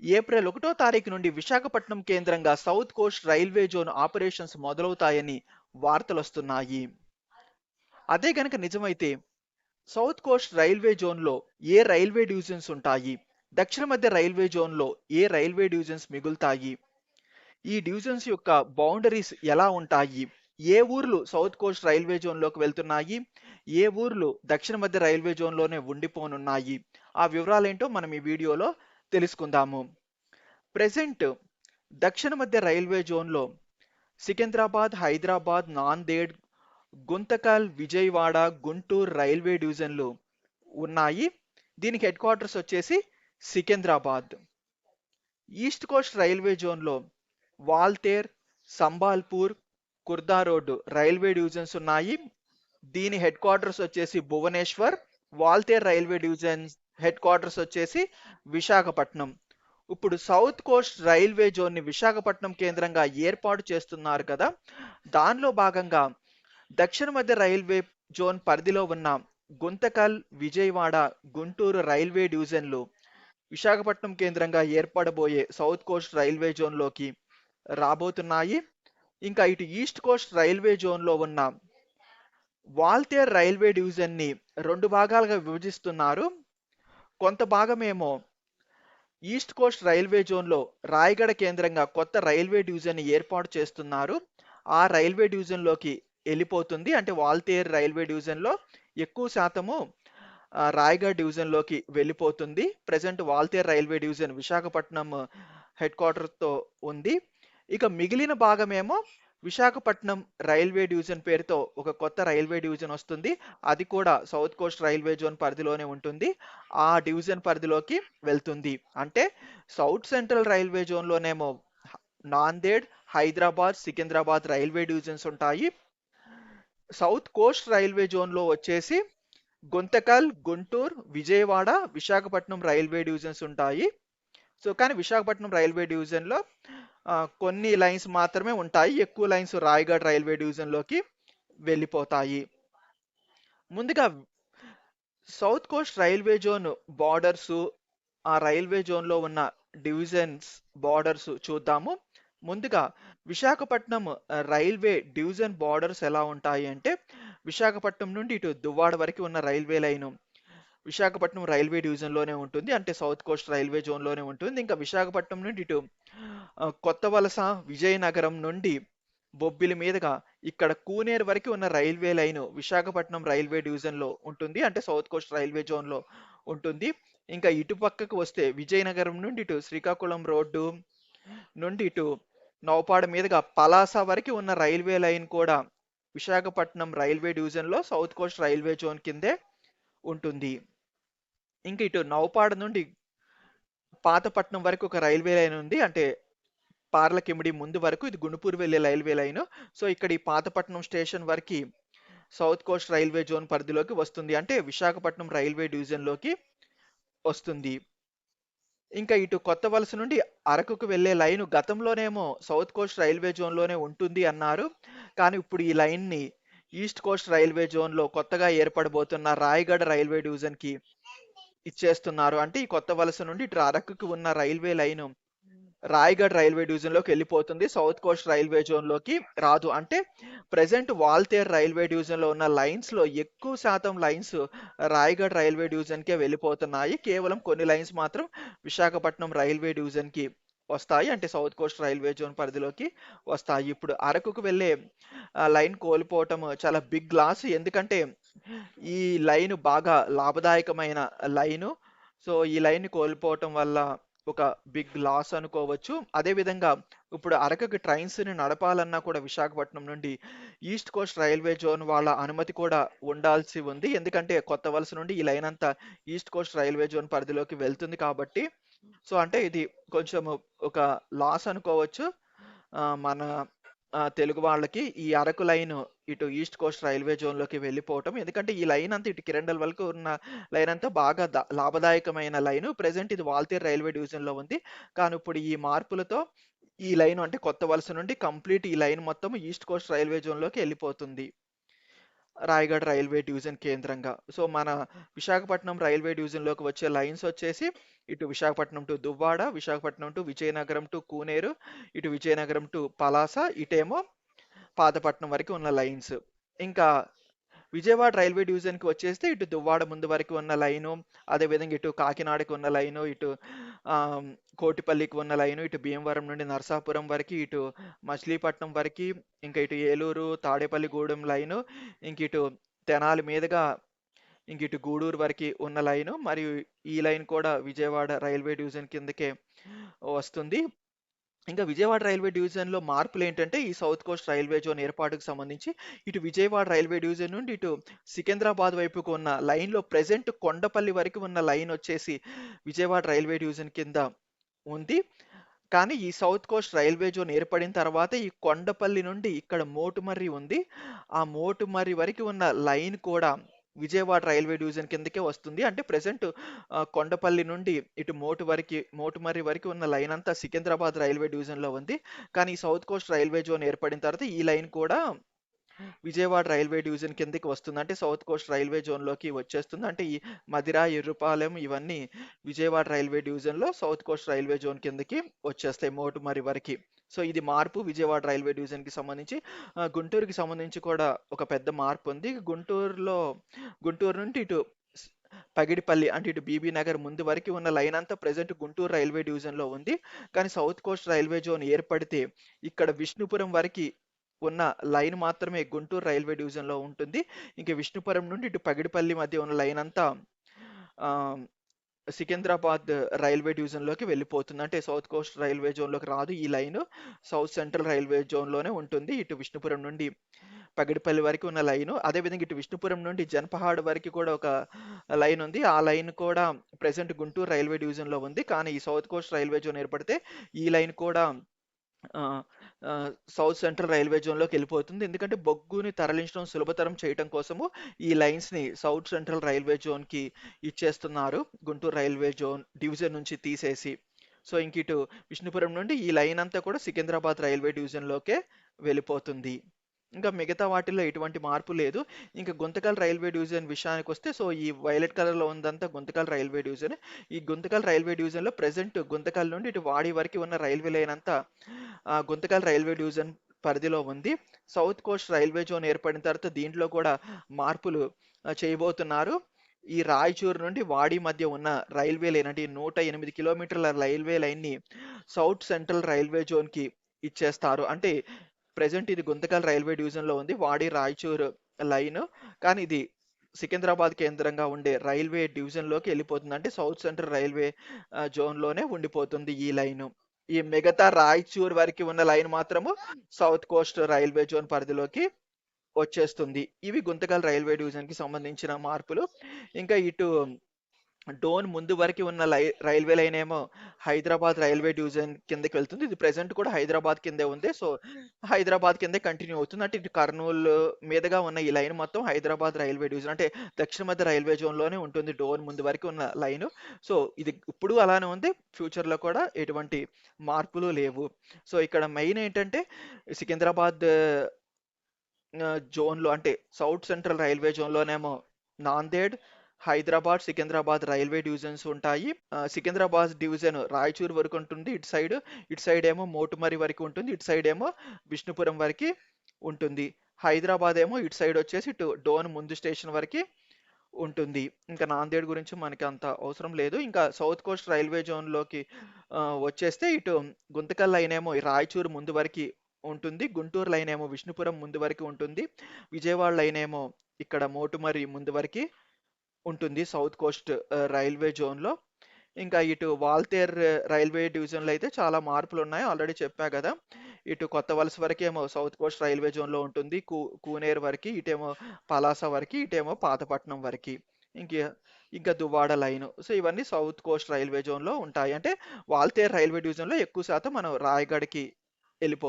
April 1వ తారీఖు నుండి విశాఖపట్నం కేంద్రంగా south coast railway zone operations మొదలవుతాయని వార్తలొస్తున్నాయి. అదే గనక నిజమైతే సౌత్ కోస్ట్ రైల్వే జోన్‌లో ఏ రైల్వే డివిజన్స్ ఉంటాయి? దక్షిణ మధ్య రైల్వే జోన్‌లో ఏ రైల్వే డివిజన్స్ మిగులుతాయి? ఈ డివిజన్స్ యొక్క బౌండరీస్ ఎలా ఉంటాయి? ఏ ఊర్లు సౌత్ కోస్ట్ రైల్వే జోన్‌లోకి వెళ్తున్నాయి? ఏ ఊర్లు దక్షిణ మధ్య రైల్వే జోన్‌లోనే ఉండిపోనున్నాయి? ఆ వివరాలేంటో మనం ఈ వీడియోలో తెలుసుకుందాము. ప్రెజెంట్ దక్షిణ మధ్య రైల్వే జోన్‌లో సికింద్రాబాద్, హైదరాబాద్, నాందేడ్, గుంతకల్, విజయవాడ, గుంటూరు రైల్వే డివిజన్లు ఉన్నాయి. దీనికి హెడ్ క్వార్టర్స్ వచ్చేసి సికింద్రాబాద్. ఈస్ట్ కోస్ట్ రైల్వే జోన్లో Waltair, Sambalpur, Khurda Road railway divisions ఉన్నాయి. దీని హెడ్ క్వార్టర్స్ వచ్చేసి Bhubaneswar. Waltair railway division headquarters వచ్చేసి విశాఖపట్నం. ఇప్పుడు సౌత్ కోస్ట్ రైల్వే జోన్ ని విశాఖపట్నం కేంద్రంగా ఏర్పాటు చేస్తున్నారు కదా. దానిలో భాగంగా దక్షిణ మధ్య రైల్వే జోన్ పరిధిలో ఉన్న గుంతకల్, విజయవాడ, గుంటూరు రైల్వే డివిజన్లు విశాఖపట్నం కేంద్రంగా ఏర్పడబోయే సౌత్ కోస్ట్ రైల్వే జోన్లోకి రాబోతున్నాయి. ఇంకా ఇటు ఈస్ట్ కోస్ట్ రైల్వే జోన్లో ఉన్న వాల్తేర్ రైల్వే డివిజన్ని రెండు భాగాలుగా విభజిస్తున్నారు. కొంత భాగమేమో ఈస్ట్ కోస్ట్ రైల్వే జోన్లో రాయగడ కేంద్రంగా కొత్త రైల్వే డివిజన్ ఏర్పాటు చేస్తున్నారు. ఆ రైల్వే డివిజన్లోకి వెళ్ళిపోతుంది. అంటే వాల్తేర్ రైల్వే డివిజన్లో ఎక్కువ శాతము రాయగఢ్ డివిజన్లోకి వెళ్ళిపోతుంది. Present Waltair railway division Visakhapatnam హెడ్ క్వార్టర్తో ఉంది. ఇక మిగిలిన భాగమేమో విశాఖపట్నం రైల్వే డివిజన్ పేరుతో ఒక కొత్త రైల్వే డివిజన్ వస్తుంది. అది కూడా సౌత్ కోస్ట్ రైల్వే జోన్ పరిధిలోనే ఉంటుంది. ఆ డివిజన్ పరిధిలోకి వెళ్తుంది. అంటే సౌత్ సెంట్రల్ రైల్వే జోన్లోనేమో నాందేడ్, హైదరాబాద్, సికింద్రాబాద్ రైల్వే డివిజన్స్ ఉంటాయి. సౌత్ కోస్ట్ రైల్వే జోన్లో వచ్చేసి గుంతకల్, గుంటూరు, విజయవాడ, విశాఖపట్నం రైల్వే డివిజన్స్ ఉంటాయి. సో కానీ విశాఖపట్నం రైల్వే డివిజన్లో కొన్ని లైన్స్ మాత్రమే ఉంటాయి. ఎక్కువ లైన్స్ రాయగఢ్ రైల్వే డివిజన్లోకి వెళ్ళిపోతాయి. ముందుగా south coast railway zone borders, ఆ రైల్వే జోన్లో ఉన్న డివిజన్స్ బార్డర్స్ చూద్దాము. ముందుగా విశాఖపట్నం రైల్వే డివిజన్ బార్డర్స్ ఎలా ఉంటాయి అంటే విశాఖపట్నం నుండి ఇటు దువ్వాడ వరకు ఉన్న రైల్వే లైను విశాఖపట్నం రైల్వే డివిజన్లోనే ఉంటుంది. అంటే సౌత్ కోస్ట్ రైల్వే జోన్లోనే ఉంటుంది. ఇంకా విశాఖపట్నం నుండి ఇటు కొత్త వలస, విజయనగరం నుండి బొబ్బిలి మీదుగా ఇక్కడ కూనేరు వరకు ఉన్న రైల్వే లైన్ విశాఖపట్నం రైల్వే డివిజన్లో ఉంటుంది. అంటే సౌత్ కోస్ట్ రైల్వే జోన్లో ఉంటుంది. ఇంకా ఇటు పక్కకు వస్తే విజయనగరం నుండి ఇటు శ్రీకాకుళం రోడ్డు నుండి ఇటు నౌపాడ మీదుగా పలాస వరకు ఉన్న రైల్వే లైన్ కూడా విశాఖపట్నం రైల్వే డివిజన్లో సౌత్ కోస్ట్ రైల్వే జోన్ కిందే ఉంటుంది. ఇంక ఇటు నౌపాడ నుండి పాతపట్నం వరకు ఒక రైల్వే లైన్ ఉంది. అంటే పార్లకిమిడి ముందు వరకు ఇది గుంటూరు వెళ్ళే రైల్వే లైన్. సో ఇక్కడ ఈ పాతపట్నం స్టేషన్ వరకు సౌత్ కోస్ట్ రైల్వే జోన్ పరిధిలోకి వస్తుంది. అంటే విశాఖపట్నం రైల్వే డివిజన్లోకి వస్తుంది. ఇంకా ఇటు కొత్త వలస నుండి అరకుకు వెళ్ళే లైన్ గతంలోనేమో సౌత్ కోస్ట్ రైల్వే జోన్లోనే ఉంటుంది అన్నారు. కానీ ఇప్పుడు ఈ లైన్ని ఈస్ట్ కోస్ట్ రైల్వే జోన్లో కొత్తగా ఏర్పడబోతున్న రాయగఢ రైల్వే డివిజన్కి ఇచ్చేస్తున్నారు. అంటే ఈ కొత్త వలస నుండి ఇటు అరకుకు ఉన్న రైల్వే లైన్ రాయగఢ్ రైల్వే డివిజన్లోకి వెళ్ళిపోతుంది. సౌత్ కోస్ట్ రైల్వే జోన్లోకి రాదు. అంటే ప్రెసెంట్ వాల్తేర్ రైల్వే డివిజన్లో ఉన్న లైన్స్లో ఎక్కువ శాతం లైన్స్ రాయగఢ్ రైల్వే డివిజన్కే వెళ్ళిపోతున్నాయి. కేవలం కొన్ని లైన్స్ మాత్రం విశాఖపట్నం రైల్వే డివిజన్కి వస్తాయి. అంటే సౌత్ కోస్ట్ రైల్వే జోన్ పరిధిలోకి వస్తాయి. ఇప్పుడు అరకుకు వెళ్ళే లైన్ కోల్పోవటం చాలా బిగ్ లాస్. ఎందుకంటే ఈ లైన్ బాగా లాభదాయకమైన లైను. సో ఈ లైన్ కోల్పోవటం వల్ల ఒక బిగ్ లాస్ అనుకోవచ్చు. అదేవిధంగా ఇప్పుడు అరకుకి ట్రైన్స్ని నడపాలన్నా కూడా విశాఖపట్నం నుండి ఈస్ట్ కోస్ట్ రైల్వే జోన్ వాళ్ళ అనుమతి కూడా ఉండాల్సి ఉంది. ఎందుకంటే కొత్త వలస నుండి ఈ లైన్ అంతా ఈస్ట్ కోస్ట్ రైల్వే జోన్ పరిధిలోకి వెళ్తుంది కాబట్టి. సో అంటే ఇది కొంచెం ఒక లాస్ అనుకోవచ్చు మన తెలుగు వాళ్ళకి. ఈ అరకు లైన్ ఇటు ఈస్ట్ కోస్ట్ రైల్వే జోన్లోకి వెళ్ళిపోవటం. ఎందుకంటే ఈ లైన్ అంతా ఇటు కిరండల్ వరకు ఉన్న లైన్ అంతా బాగా లాభదాయకమైన లైన్. ప్రెసెంట్ ఇది వాల్తేర్ రైల్వే డివిజన్లో ఉంది. కానీ ఇప్పుడు ఈ మార్పులతో ఈ లైన్ అంటే కొత్త వలస నుండి కంప్లీట్ ఈ లైన్ మొత్తం ఈస్ట్ కోస్ట్ రైల్వే జోన్లోకి వెళ్ళిపోతుంది. రాయగఢ్ రైల్వే డివిజన్ కేంద్రంగా. సో, మన విశాఖపట్నం రైల్వే డివిజన్‌లోకి వచ్చే లైన్స్ వచ్చేసి ఇటు Visakhapatnam to Duvvada, Visakhapatnam to Vizianagaram to Kuneru, ఇటు విజయనగరం టు పలాస, ఇటేమో పాతపట్నం వరకు ఉన్న లైన్స్. ఇంకా విజయవాడ రైల్వే డివిజన్‌కి వచ్చేస్తే ఇటు దువ్వాడ ముందు వరకు ఉన్న లైను, అదేవిధంగా ఇటు కాకినాడకి ఉన్న లైను, ఇటు ఆహ్, కోటిపల్లికి ఉన్న లైను, ఇటు భీమవరం నుండి నరసాపురం వరకి, ఇటు మచిలీపట్నం వరకి, ఇంకా ఇటు ఏలూరు, తాడేపల్లిగూడెం లైను, ఇంకిటు తెనాలి మీదుగా ఇంకిటు గూడూరు వరకి ఉన్న లైను, మరియు ఈ లైన్ కూడా విజయవాడ రైల్వే డివిజన్ కిందకే వస్తుంది. ఇంకా విజయవాడ రైల్వే డివిజన్‌లో మార్పులేంటంటే, ఈ సౌత్ కోస్ట్ రైల్వే జోన్ ఏర్పాటుకు సంబంధించి, ఇటు విజయవాడ రైల్వే డివిజన్ నుండి ఇటు సికింద్రాబాద్ వైపుకు ఉన్న లైన్‌లో ప్రెజెంట్ కొండపల్లి వరకు ఉన్న లైనొచ్చేసి విజయవాడ రైల్వే డివిజన్ కింద ఉంది. కానీ ఈ సౌత్ కోస్ట్ రైల్వే జోన్ ఏర్పడిన తర్వాత ఈ కొండపల్లి నుండి ఇక్కడ మోటుమర్రి ఉంది. ఆ మోటుమర్రి వరకు ఉన్న లైన్ కూడా విజయవాడ రైల్వే డివిజన్ కిందకే వస్తుంది. అంటే ప్రెజెంట్ కొండపల్లి నుండి ఇటు మోటుమర్రి వరకు ఉన్న లైన్ అంతా సికింద్రాబాద్ రైల్వే డివిజన్‌లో ఉంది. కానీ ఈ సౌత్ కోస్ట్ రైల్వే జోన్ ఏర్పడిన తర్వాత ఈ లైన్ కూడా విజయవాడ రైల్వే డివిజన్ కిందకి వస్తుంది. అంటే సౌత్ కోస్ట్ రైల్వే జోన్‌లోకి వచ్చేస్తుంది. అంటే ఈ మదిర, ఎర్రుపాలెం ఇవన్నీ విజయవాడ రైల్వే డివిజన్‌లో సౌత్ కోస్ట్ రైల్వే జోన్ కిందకి వచ్చేస్తాయి మోటుమర్రి వరకి. సో, ఇది మార్పు విజయవాడ రైల్వే డివిజన్‌కి సంబంధించి. గుంటూరుకి సంబంధించి కూడా ఒక పెద్ద మార్పుంది. గుంటూరు నుండి ఇటు స్ పగిడిపల్లి అంటే ఇటు బీబీ నగర్ ముందు వరకు ఉన్న లైన్ అంతా ప్రెజెంట్ గుంటూరు రైల్వే డివిజన్‌లో ఉంది. కానీ సౌత్ కోస్ట్ రైల్వే జోన్ ఏర్పడితే ఇక్కడ విష్ణుపురం వరకి ఉన్న లైన్ మాత్రమే గుంటూరు రైల్వే డివిజన్‌లో ఉంటుంది. ఇంక విష్ణుపురం నుండి ఇటు పగిడిపల్లి మధ్య ఉన్న లైన్ అంతా ఆహ్, సికింద్రాబాద్ రైల్వే డివిజన్‌లోకి వెళ్ళిపోతుంది. అంటే సౌత్ కోస్ట్ రైల్వే జోన్‌లోకి రాదు ఈ లైను. సౌత్ సెంట్రల్ రైల్వే జోన్‌లోనే ఉంటుంది. ఇటు విష్ణుపురం నుండి పగిడిపల్లి వరకు ఉన్న లైను. అదేవిధంగా ఇటు విష్ణుపురం నుండి జనపహాడ్ వరకు కూడా ఒక లైన్ ఉంది. ఆ లైన్ కూడా ప్రెజెంట్ గుంటూరు రైల్వే డివిజన్‌లో ఉంది. కానీ ఈ సౌత్ కోస్ట్ రైల్వే జోన్ ఏర్పడితే ఈ లైన్ కూడా ఆహ్, సౌత్ సెంట్రల్ రైల్వే జోన్‌లోకి వెళ్ళిపోతుంది. ఎందుకంటే బొగ్గుని తరలించడం సులభతరం చేయటం కోసము ఈ లైన్స్‌ని సౌత్ సెంట్రల్ రైల్వే జోన్‌కి ఇచ్చేస్తున్నారు. గుంటూరు రైల్వే జోన్ డివిజన్ నుంచి తీసేసి. సో, ఇంకిటు విష్ణుపురం నుండి ఈ లైన్ అంతా కూడా సికింద్రాబాద్ రైల్వే డివిజన్‌లోకే వెళ్ళిపోతుంది. ఇంకా మిగతా వాటిల్లో ఎటువంటి మార్పు లేదు. ఇంక గుంతకల్ రైల్వే డివిజన్ విషయానికొస్తే, సో, ఈ వైలెట్ కలర్‌లో ఉందంతా గుంతకల్ రైల్వే డివిజన్. ఈ గుంతకల్ రైల్వే డివిజన్‌లో ప్రెజెంట్ గుంతకల్ నుండి ఇటు వాడి వరకు ఉన్న రైల్వే లైన్ అంతా గుంతకల్ రైల్వే డివిజన్ పరిధిలో ఉంది. సౌత్ కోస్ట్ రైల్వే జోన్ ఏర్పడిన తర్వాత దీంట్లో కూడా మార్పులు చేయబోతున్నారు. ఈ రాయచూరు నుండి వాడి మధ్య ఉన్న రైల్వే లైన్ అంటే ఈ 108 కిలోమీటర్ల రైల్వే లైన్‌ని సౌత్ సెంట్రల్ రైల్వే జోన్‌కి ఇచ్చేస్తారు. అంటే ప్రెజెంట్ ఇది గుంతకల్ రైల్వే డివిజన్‌లో ఉంది. వాడి రాయచూర్ లైను. కానీ ఇది సికింద్రాబాద్ కేంద్రంగా ఉండే రైల్వే డివిజన్‌లోకి వెళ్ళిపోతుంది. అంటే సౌత్ సెంట్రల్ రైల్వే జోన్‌లోనే ఉండిపోతుంది ఈ లైను. ఈ మిగతా రాయచూర్ వరకు ఉన్న లైన్ మాత్రము సౌత్ కోస్ట్ రైల్వే జోన్ పరిధిలోకి వచ్చేస్తుంది. ఇవి గుంతకల్ రైల్వే డివిజన్‌కి సంబంధించిన మార్పులు. ఇంకా ఇటు డోన్ ముందు వరకు ఉన్న రైల్వే లైన్ ఏమో హైదరాబాద్ రైల్వే డివిజన్ కిందకి వెళ్తుంది. ఇది ప్రెజెంట్ కూడా హైదరాబాద్ కిందే ఉంది. సో, హైదరాబాద్ కిందే కంటిన్యూ అవుతుంది. అంటే ఇటు కర్నూలు మీదుగా ఉన్న ఈ లైన్ మొత్తం హైదరాబాద్ రైల్వే డివిజన్ అంటే దక్షిణ మధ్య రైల్వే జోన్‌లోనే ఉంటుంది డోన్ ముందు వరకు ఉన్న లైను. సో, ఇది ఇప్పుడు అలానే ఉంది. ఫ్యూచర్‌లో కూడా ఎటువంటి మార్పులు లేవు. సో, ఇక్కడ మెయిన్ ఏంటంటే సికింద్రాబాద్ జోన్‌లో అంటే సౌత్ సెంట్రల్ రైల్వే జోన్‌లోనేమో నాందేడ్, హైదరాబాద్, సికింద్రాబాద్ రైల్వే డివిజన్స్ ఉంటాయి. సికింద్రాబాద్ డివిజన్ రాయచూర్ వరకు ఉంటుంది ఇటు సైడ్ ఏమో మోటుమర్రి వరకు ఉంటుంది. ఇటు సైడ్ ఏమో విష్ణుపురం వరకి ఉంటుంది. హైదరాబాద్ ఏమో ఇటు సైడ్ వచ్చేసి ఇటు డోన్ ముందు స్టేషన్ వరకి ఉంటుంది. ఇంకా నాందేడ్ గురించి మనకి అంత అవసరం లేదు. ఇంకా సౌత్ కోస్ట్ రైల్వే జోన్‌లోకి వచ్చేస్తే ఇటు గుంతకల్ లైన్ ఏమో ఈ రాయచూర్ ముందు వరకి ఉంటుంది. గుంటూరు లైన్ ఏమో విష్ణుపురం ముందు వరకు ఉంటుంది. విజయవాడ లైన్ ఏమో ఇక్కడ మోటుమర్రి ముందు వరకి ఉంటుంది సౌత్ కోస్ట్ రైల్వే జోన్‌లో. ఇంకా ఇటు వాల్తేర్ రైల్వే డివిజన్‌లో అయితే చాలా మార్పులున్నాయి. ఆల్రెడీ చెప్పా గదా! ఇటు కొత్త వలస వరకేమో సౌత్ కోస్ట్ రైల్వే జోన్‌లో ఉంటుంది. కూనేరు వరకి, ఇటేమో పలాస వరకి, ఇటేమో పాతపట్నం వరకి. ఇంక ఇంకా దువ్వాడ లైను. సో, ఇవన్నీ సౌత్ కోస్ట్ రైల్వే జోన్‌లో ఉంటాయి. అంటే వాల్తేరు రైల్వే డివిజన్‌లో ఎక్కువ శాతం మనం రాయగఢ్‌కి ఎళ్ళిపోతాం.